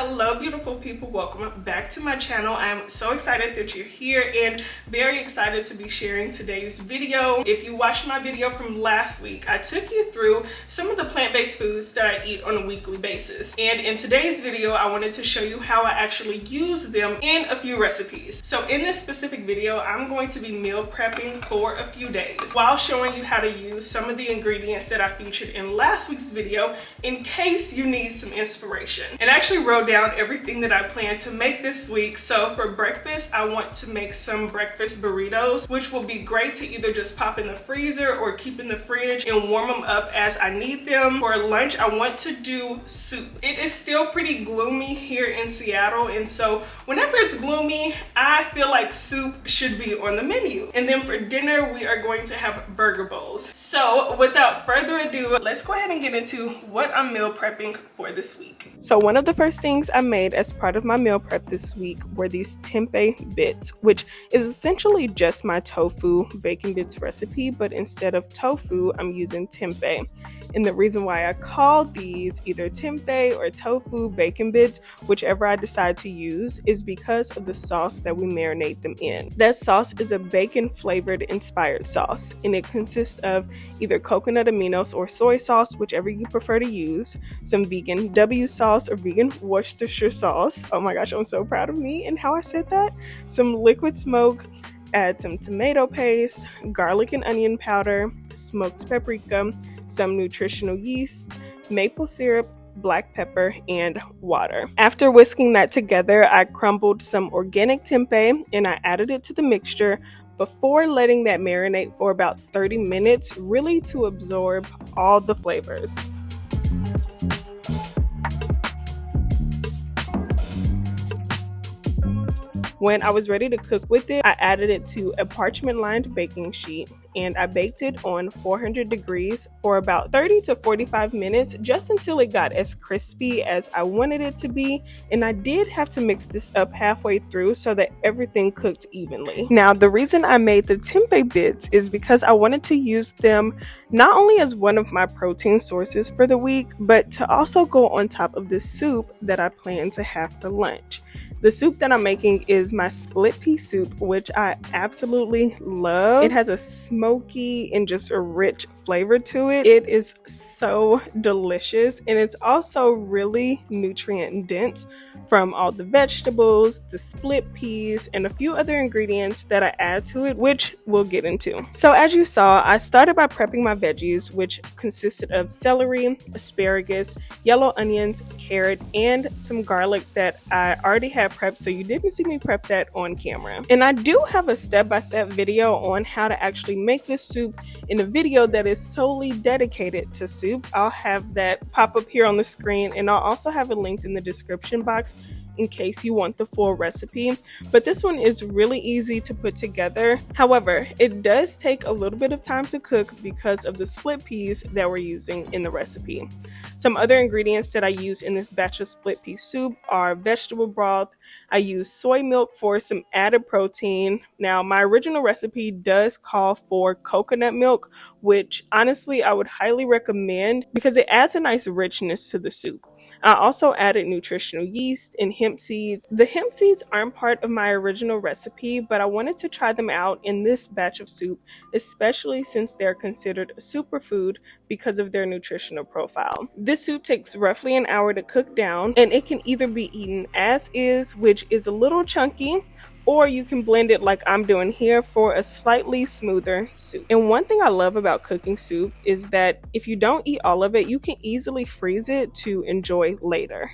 Hello beautiful people, welcome back to my channel. I'm so excited that you're here and very excited to be sharing today's video. If you watched my video from last week, I took you through some of the plant-based foods that I eat on a weekly basis. And in today's video, I wanted to show you how I actually use them in a few recipes. So in this specific video, I'm going to be meal prepping for a few days while showing you how to use some of the ingredients that I featured in last week's video in case you need some inspiration. And I actually wrote down everything that I plan to make this week. So for breakfast, I want to make some breakfast burritos, which will be great to either just pop in the freezer or keep in the fridge and warm them up as I need them. For lunch, I want to do soup. It is still pretty gloomy here in Seattle, and so whenever it's gloomy, I feel like soup should be on the menu. And then for dinner, we are going to have burger bowls. So without further ado, let's go ahead and get into what I'm meal prepping for this week. So one of the first things I made as part of my meal prep this week were these tempeh bits, which is essentially just my tofu bacon bits recipe, but instead of tofu, I'm using tempeh. And the reason why I call these either tempeh or tofu bacon bits, whichever I decide to use, is because of the sauce that we marinate them in. That sauce is a bacon flavored inspired sauce, and it consists of either coconut aminos or soy sauce, whichever you prefer to use, some vegan W sauce or vegan Worcestershire sauce. Oh my gosh, I'm so proud of me and how I said that. Some liquid smoke, add some tomato paste, garlic and onion powder, smoked paprika, some nutritional yeast, maple syrup, black pepper, and water. After whisking that together, I crumbled some organic tempeh and I added it to the mixture before letting that marinate for about 30 minutes, really to absorb all the flavors. When I was ready to cook with it, I added it to a parchment-lined baking sheet and I baked it on 400 degrees for about 30 to 45 minutes, just until it got as crispy as I wanted it to be. And I did have to mix this up halfway through so that everything cooked evenly. Now, the reason I made the tempeh bits is because I wanted to use them not only as one of my protein sources for the week, but to also go on top of the soup that I plan to have for lunch. The soup that I'm making is my split pea soup, which I absolutely love. It has a smoky and just a rich flavor to it. It is so delicious, and it's also really nutrient dense from all the vegetables, the split peas, and a few other ingredients that I add to it, which we'll get into. So as you saw, I started by prepping my veggies, which consisted of celery, asparagus, yellow onions, carrot, and some garlic that I already had prepped, so you didn't see me prep that on camera. And I do have a step-by-step video on how to actually make this soup in a video that is solely dedicated to soup. I'll have that pop up here on the screen, and I'll also have it linked in the description box in case you want the full recipe. But this one is really easy to put together. However, it does take a little bit of time to cook because of the split peas that we're using in the recipe. Some other ingredients that I use in this batch of split pea soup are vegetable broth. I use soy milk for some added protein. Now, my original recipe does call for coconut milk, which honestly I would highly recommend because it adds a nice richness to the soup. I also added nutritional yeast and hemp seeds. The hemp seeds aren't part of my original recipe, but I wanted to try them out in this batch of soup, especially since they're considered a superfood because of their nutritional profile. This soup takes roughly an hour to cook down, and it can either be eaten as is, which is a little chunky, or you can blend it like I'm doing here for a slightly smoother soup. And one thing I love about cooking soup is that if you don't eat all of it, you can easily freeze it to enjoy later.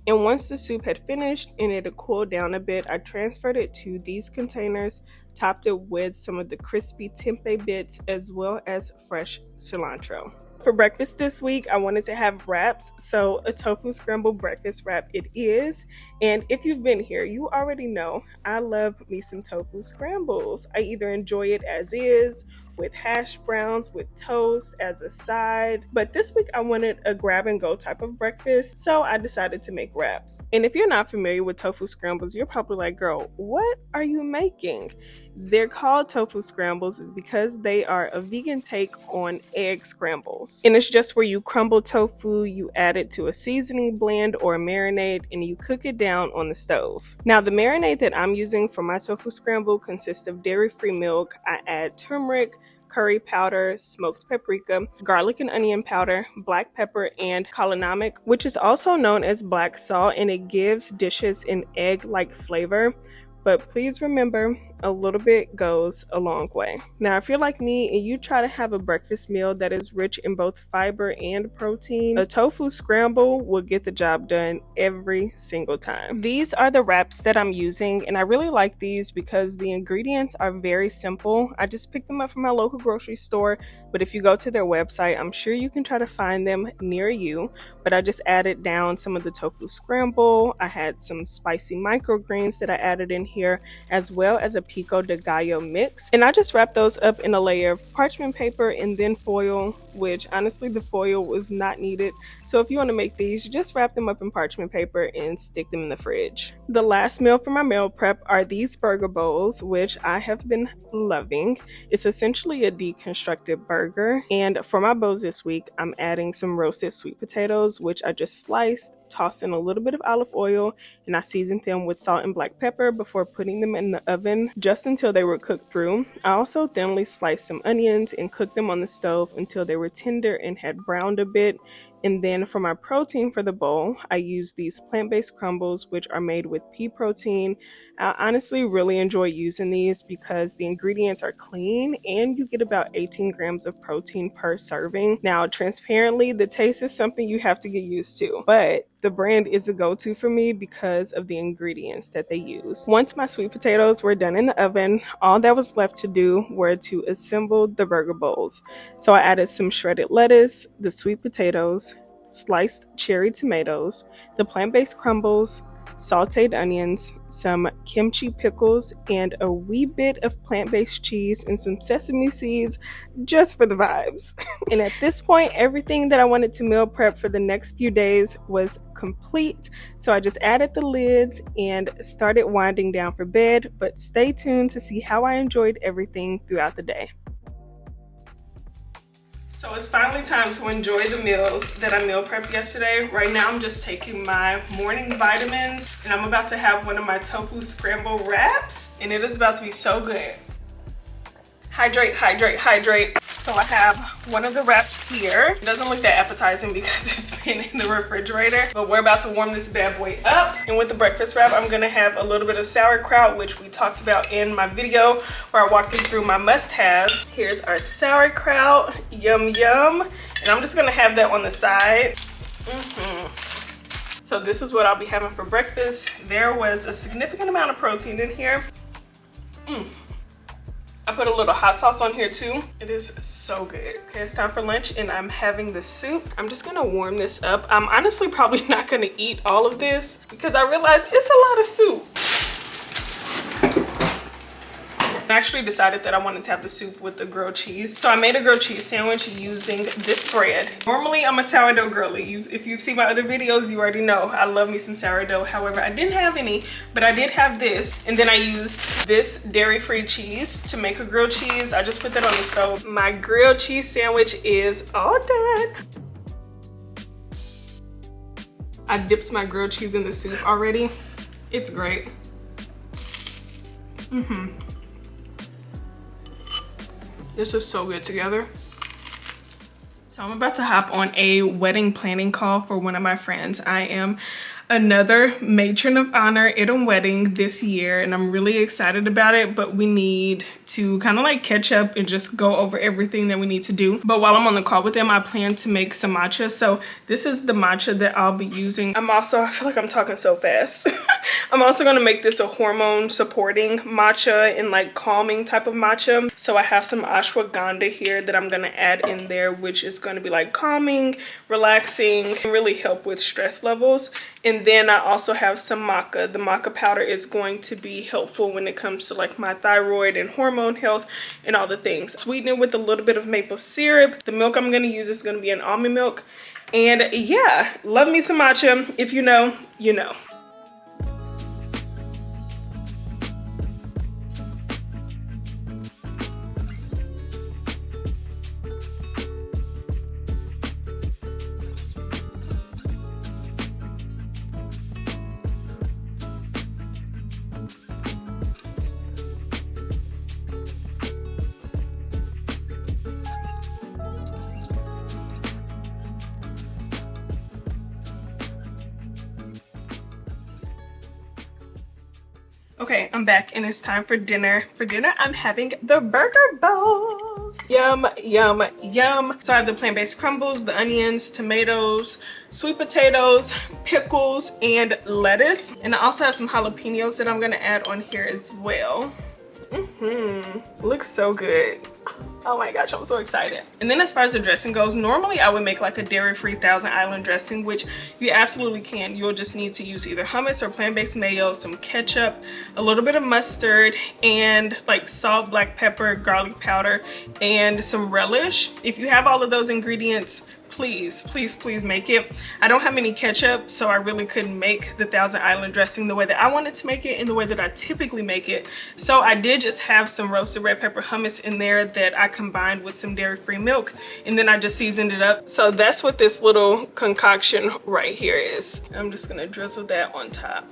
And once the soup had finished and it had cooled down a bit, I transferred it to these containers, topped it with some of the crispy tempeh bits as well as fresh cilantro. For breakfast this week, I wanted to have wraps, so a tofu scramble breakfast wrap it is. And if you've been here, you already know I love me some tofu scrambles. I either enjoy it as is with hash browns with toast as a side. But this week I wanted a grab and go type of breakfast, so I decided to make wraps. And if you're not familiar with tofu scrambles, you're probably like, girl, what are you making? They're called tofu scrambles because they are a vegan take on egg scrambles. And it's just where you crumble tofu, you add it to a seasoning blend or a marinade, and you cook it down on the stove. Now, the marinade that I'm using for my tofu scramble consists of dairy-free milk. I add turmeric, curry powder, smoked paprika, garlic and onion powder, black pepper, and kalonamic, which is also known as black salt, and it gives dishes an egg-like flavor. But please remember, a little bit goes a long way. Now, if you're like me and you try to have a breakfast meal that is rich in both fiber and protein, a tofu scramble will get the job done every single time. These are the wraps that I'm using, and I really like these because the ingredients are very simple. I just picked them up from my local grocery store, but if you go to their website, I'm sure you can try to find them near you. But I just added down some of the tofu scramble. I had some spicy microgreens that I added in here, as well as a pico de gallo mix, and I just wrapped those up in a layer of parchment paper and then foil, which honestly the foil was not needed. So if you want to make these, you just wrap them up in parchment paper and stick them in the fridge. The last meal for my meal prep are these burger bowls, which I have been loving. It's essentially a deconstructed burger, and for my bowls this week I'm adding some roasted sweet potatoes, which I just sliced, tossed in a little bit of olive oil, and I seasoned them with salt and black pepper before putting them in the oven just until they were cooked through. I also thinly sliced some onions and cooked them on the stove until they were tender and had browned a bit. And then for my protein for the bowl, I used these plant-based crumbles, which are made with pea protein. I honestly really enjoy using these because the ingredients are clean and you get about 18 grams of protein per serving. Now, transparently, the taste is something you have to get used to, but the brand is a go-to for me because of the ingredients that they use. Once my sweet potatoes were done in the oven, all that was left to do were to assemble the burger bowls. So I added some shredded lettuce, the sweet potatoes, sliced cherry tomatoes, the plant-based crumbles, sautéed onions, some kimchi pickles, and a wee bit of plant-based cheese and some sesame seeds just for the vibes. And at this point, everything that I wanted to meal prep for the next few days was complete. So I just added the lids and started winding down for bed, but stay tuned to see how I enjoyed everything throughout the day. So it's finally time to enjoy the meals that I meal prepped yesterday. Right now I'm just taking my morning vitamins and I'm about to have one of my tofu scramble wraps, and it is about to be so good. Hydrate, hydrate, hydrate. So I have one of the wraps here. It doesn't look that appetizing because it's been in the refrigerator, but we're about to warm this bad boy up. And with the breakfast wrap, I'm gonna have a little bit of sauerkraut, which we talked about in my video where I walked you through my must-haves. Here's our sauerkraut, yum yum. And I'm just gonna have that on the side. So this is what I'll be having for breakfast. There was a significant amount of protein in here. I put a little hot sauce on here too. It is so good. Okay, it's time for lunch and I'm having the soup. I'm just gonna warm this up. I'm honestly probably not gonna eat all of this because I realized it's a lot of soup. I actually decided that I wanted to have the soup with the grilled cheese. So I made a grilled cheese sandwich using this bread. Normally I'm a sourdough girly. If you've seen my other videos, you already know I love me some sourdough. However, I didn't have any, but I did have this. And then I used this dairy-free cheese to make a grilled cheese. I just put that on the stove. My grilled cheese sandwich is all done. I dipped my grilled cheese in the soup already. It's great. This is so good together. So I'm about to hop on a wedding planning call for one of my friends. I am another matron of honor at a wedding this year and I'm really excited about it, but we need to kind of like catch up and just go over everything that we need to do. But while I'm on the call with them, I plan to make some matcha. So this is the matcha that I'll be using. I feel like I'm talking so fast. I'm also gonna make this a hormone supporting matcha and like calming type of matcha. So I have some ashwagandha here that I'm gonna add in there, which is gonna be like calming, relaxing, and really help with stress levels. And then I also have some maca. The maca powder is going to be helpful when it comes to like my thyroid and hormone health and all the things. Sweeten it with a little bit of maple syrup. The milk I'm gonna use is gonna be an almond milk. And yeah, love me some matcha. If you know, you know. Okay, I'm back and it's time for dinner. For dinner, I'm having the burger bowls. Yum, yum, yum. So I have the plant-based crumbles, the onions, tomatoes, sweet potatoes, pickles, and lettuce. And I also have some jalapenos that I'm gonna add on here as well. Looks so good. Oh my gosh, I'm so excited. And then as far as the dressing goes, normally I would make like a dairy-free Thousand Island dressing, which you absolutely can. You'll just need to use either hummus or plant-based mayo, some ketchup, a little bit of mustard, and like salt, black pepper, garlic powder, and some relish. If you have all of those ingredients, please, please, please make it. I don't have any ketchup, so I really couldn't make the Thousand Island dressing the way that I wanted to make it and the way that I typically make it. So I did just have some roasted red pepper hummus in there that I combined with some dairy-free milk, and then I just seasoned it up. So that's what this little concoction right here is. I'm just gonna drizzle that on top.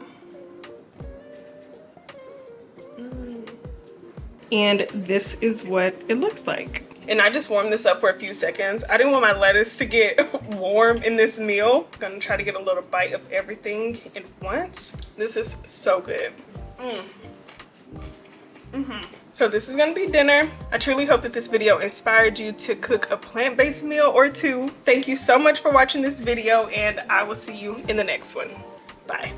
And this is what it looks like. And I just warmed this up for a few seconds. I didn't want my lettuce to get warm in this meal. I'm gonna try to get a little bite of everything at once. This is so good. So this is gonna be dinner. I truly hope that this video inspired you to cook a plant-based meal or two. Thank you so much for watching this video, and I will see you in the next one. Bye.